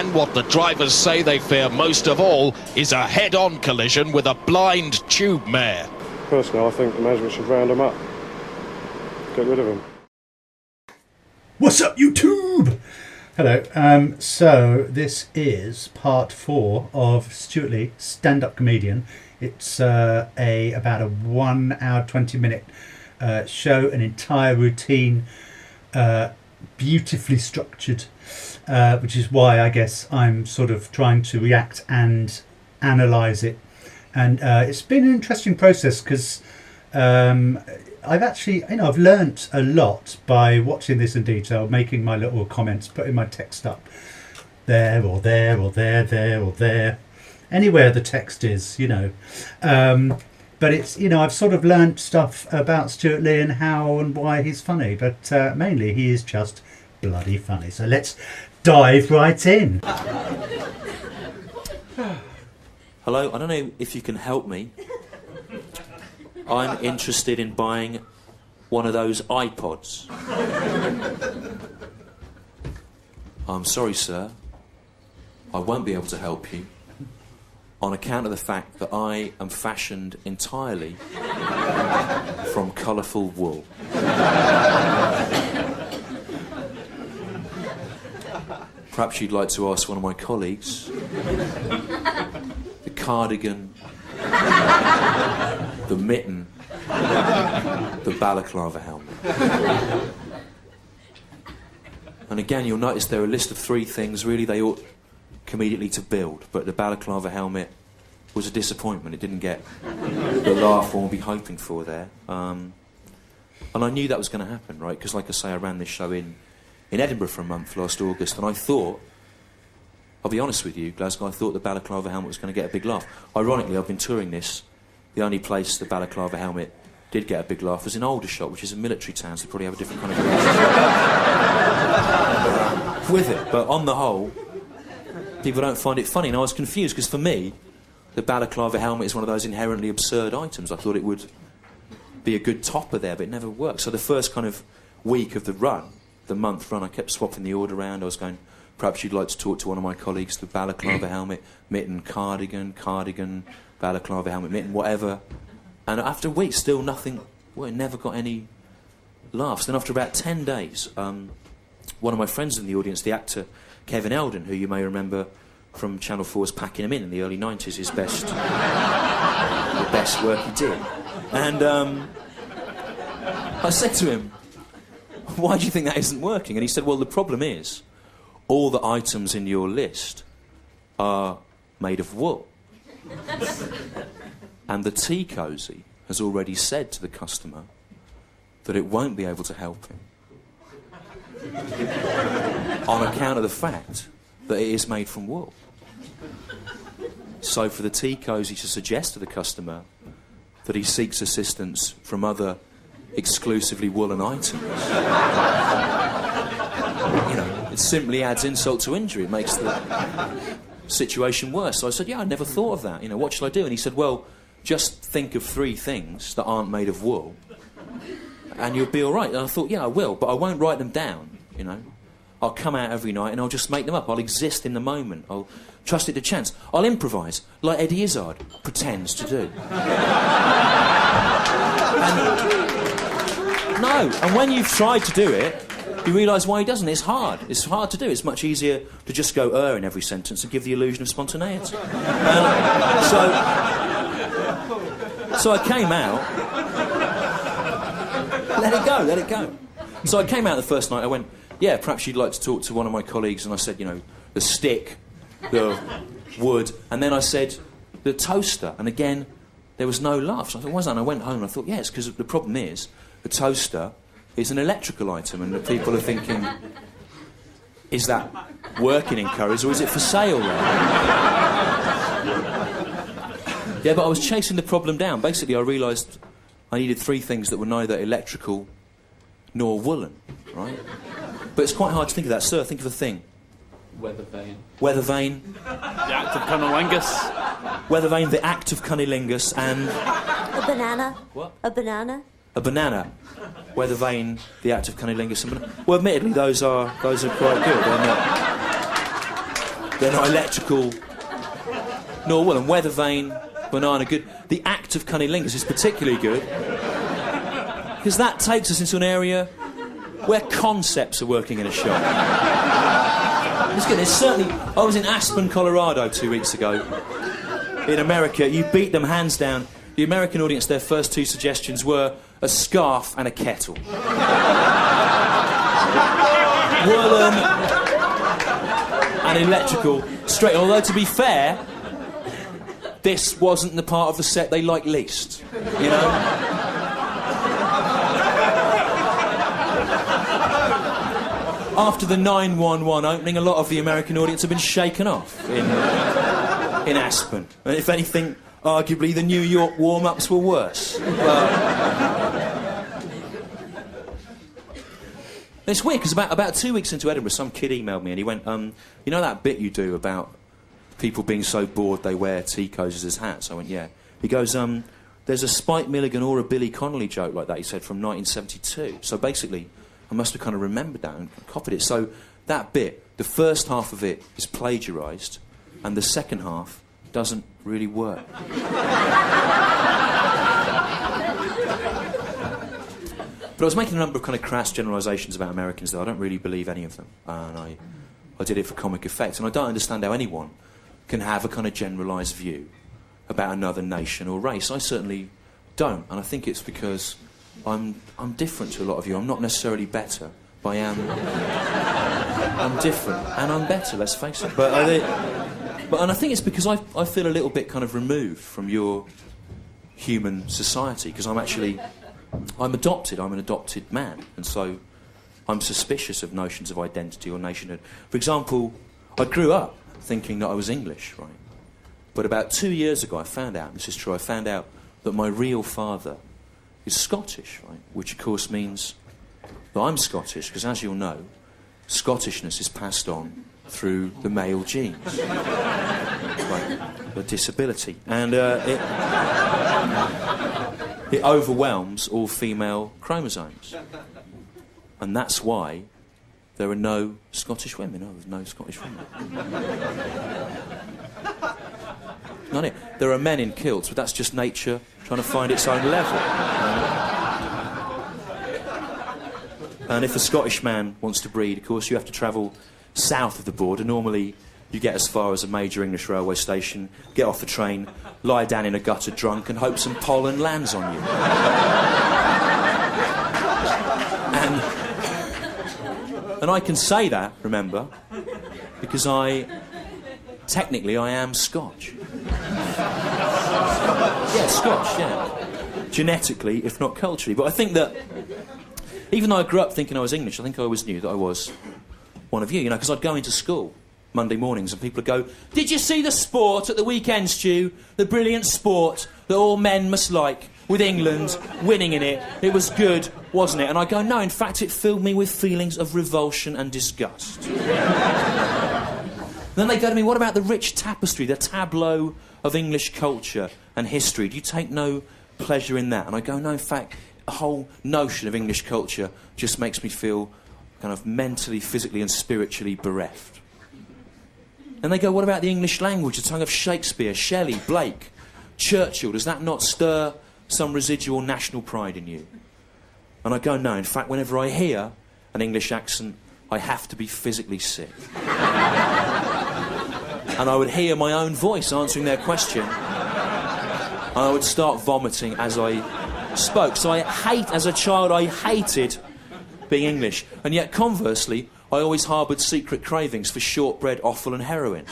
And what the drivers say they fear most of all is a head-on collision with a blind tube mare. Personally, I think the management should round him up. Get rid of him. What's up, YouTube? Hello. So this is part 4 of Stewart Lee, stand-up comedian. It's about a 1 hour 20-minute show, an entire routine, beautifully structured, which is why I guess I'm sort of trying to react and analyse it. And it's been an interesting process because I've actually, I've learnt a lot by watching this in detail, making my little comments, putting my text up there or there or there or there, anywhere the text is, But it's, I've sort of learnt stuff about Stewart Lee and how and why he's funny, but mainly he is just bloody funny. So let's dive right in. Hello, I don't know if you can help me. I'm interested in buying one of those iPods. I'm sorry, sir. I won't be able to help you on account of the fact that I am fashioned entirely from colourful wool. Perhaps you'd like to ask one of my colleagues. The cardigan, the mitten, the balaclava helmet. And again, you'll notice there are a list of 3 things really they ought comedically to build, but the balaclava helmet was a disappointment. It didn't get the laugh one would be hoping for there. And I knew that was going to happen, right? Because like I say, I ran this show in Edinburgh for a month last August, and I thought, I'll be honest with you, Glasgow, I thought the balaclava helmet was going to get a big laugh. Ironically, I've been touring this. The only place the balaclava helmet did get a big laugh was in Aldershot, which is a military town, so they probably have a different kind of relationship with it. But on the whole, people don't find it funny. And I was confused, because for me, the balaclava helmet is one of those inherently absurd items. I thought it would be a good topper there, but it never worked. So the first kind of week of the run, the month run, I kept swapping the order around. I was going, perhaps you'd like to talk to one of my colleagues, the balaclava helmet, mitten, cardigan, balaclava helmet, mitten, whatever. And after a week, still nothing, well, it never got any laughs. Then after about 10 days, one of my friends in the audience, the actor Kevin Eldon, who you may remember from Channel 4's Packing 'Em In the early 90s, his best, the best work he did. And I said to him, why do you think that isn't working? And he said, well, the problem is, all the items in your list are made of wool. And the tea cosy has already said to the customer that it won't be able to help him on account of the fact that it is made from wool. So for the tea cosy to suggest to the customer that he seeks assistance from other exclusively woolen items, it simply adds insult to injury. It makes the situation worse. So I said, yeah, I never thought of that. What shall I do? And he said, well, just think of 3 things that aren't made of wool and you'll be all right. And I thought, yeah, I will, but I won't write them down, I'll come out every night and I'll just make them up. I'll exist in the moment. I'll trust it to chance. I'll improvise, like Eddie Izzard pretends to do. And when you've tried to do it, you realise why he doesn't. It's hard. It's hard to do. It's much easier to just go in every sentence and give the illusion of spontaneity. So I came out. Let it go. So I came out the first night. I went, yeah, perhaps you'd like to talk to one of my colleagues. And I said, the stick, the wood. And then I said, the toaster. And again, there was no laugh. So I thought, why's that? And I went home and I thought, yes, because the problem is, the toaster is an electrical item, and the people are thinking, is that working in Currys or is it for sale there? Yeah, but I was chasing the problem down. Basically, I realised I needed 3 things that were neither electrical nor woolen, right? But it's quite hard to think of that. Sir, think of a thing. Weather vane. Weather vane. The act of cunnilingus. Weather vane, the act of cunnilingus, and... A banana. What? A banana. A banana. Weather vane, the act of cunnilingus, and banana. Well, admittedly, those are quite good. They're not... they're not electrical, nor wool. And weather vane, banana good. The act of cunnilingus is particularly good because that takes us into an area where concepts are working in a shop. It's good. It's certainly. I was in Aspen, Colorado 2 weeks ago. In America, you beat them hands down. The American audience, their first two suggestions were a scarf and a kettle. Woolen and electrical straight. Although, to be fair, this wasn't the part of the set they liked least. You know? After the 911 opening, a lot of the American audience have been shaken off in Aspen. And if anything, arguably the New York warm-ups were worse. It's weird, because about 2 weeks into Edinburgh, some kid emailed me and he went, you know that bit you do about people being so bored they wear tea cozies as hats? I went, yeah. He goes, there's a Spike Milligan or a Billy Connolly joke like that, he said, from 1972. So basically, I must have kind of remembered that and copied it. So that bit, the first half of it is plagiarised, and the second half doesn't really work. But I was making a number of kind of crass generalisations about Americans, though. I don't really believe any of them. And I did it for comic effect. And I don't understand how anyone can have a kind of generalised view about another nation or race. I certainly don't. And I think it's because I'm different to a lot of you. I'm not necessarily better, but I'm different. And I'm better, let's face it. And I think it's because I feel a little bit kind of removed from your human society, because I'm adopted. I'm an adopted man, and so I'm suspicious of notions of identity or nationhood. For example, I grew up thinking that I was English, right? But about 2 years ago I found out, this is true, I found out that my real father is Scottish, right? Which of course means that I'm Scottish, because as you'll know, Scottishness is passed on through the male genes, like a disability, and it overwhelms all female chromosomes, and that's why there are no Scottish women. Oh, there's no Scottish women. Not it. There are men in kilts, but that's just nature trying to find its own level. And if a Scottish man wants to breed, of course, you have to travel south of the border. Normally, you get as far as a major English railway station, get off the train, lie down in a gutter drunk, and hope some pollen lands on you. And I can say that, remember, because technically I am Scotch. Yeah, Scotch, yeah. Genetically, if not culturally. But I think that, even though I grew up thinking I was English, I think I always knew that I was one of you, because I'd go into school Monday mornings and people would go, "Did you see the sport at the weekend, Stu? The brilliant sport that all men must like, with England winning in it. It was good, wasn't it?" And I go, "No, in fact, it filled me with feelings of revulsion and disgust." Then they go to me, "What about the rich tapestry, the tableau of English culture and history? Do you take no pleasure in that?" And I go, "No, in fact, the whole notion of English culture just makes me feel kind of mentally, physically and spiritually bereft." And they go, "What about the English language, the tongue of Shakespeare, Shelley, Blake, Churchill? Does that not stir some residual national pride in you?" And I go, "No, in fact, whenever I hear an English accent, I have to be physically sick." And I would hear my own voice answering their question, and I would start vomiting as I spoke. So as a child, I hated being English. And yet, conversely, I always harboured secret cravings for shortbread, offal and heroin.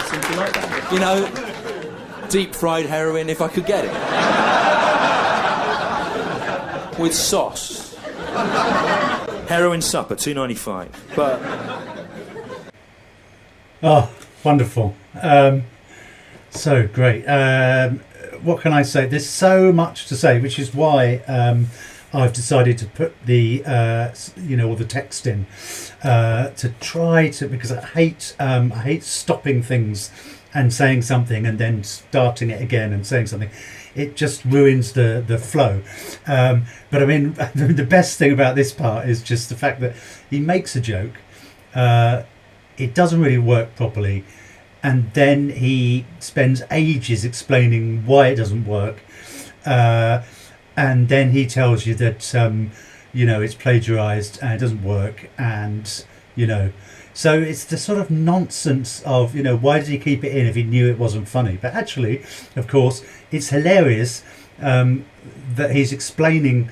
Something like that. You know, deep-fried heroin, if I could get it. With sauce. Heroin supper, $2.95. But... Oh, wonderful. So great. What can I say? There's so much to say, which is why I've decided to put the all the text in to try to, because I hate stopping things and saying something and then starting it again and saying something. it just ruins the flow. But I mean, the best thing about this part is just the fact that he makes a joke. It doesn't really work properly, and then he spends ages explaining why it doesn't work, and then he tells you that it's plagiarized and it doesn't work, and so it's the sort of nonsense of why did he keep it in if he knew it wasn't funny? But actually, of course, it's hilarious that he's explaining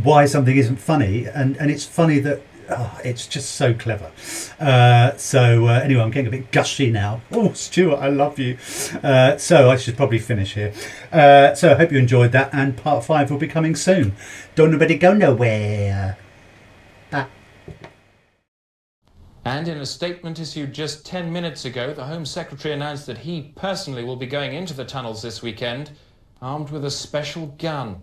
why something isn't funny, and it's funny that. Oh, it's just so clever. Anyway, I'm getting a bit gushy now. Oh, Stewart, I love you. So I should probably finish here. So I hope you enjoyed that, and part 5 will be coming soon. Don't nobody go nowhere. Bye. And in a statement issued just 10 minutes ago, the Home Secretary announced that he personally will be going into the tunnels this weekend, armed with a special gun.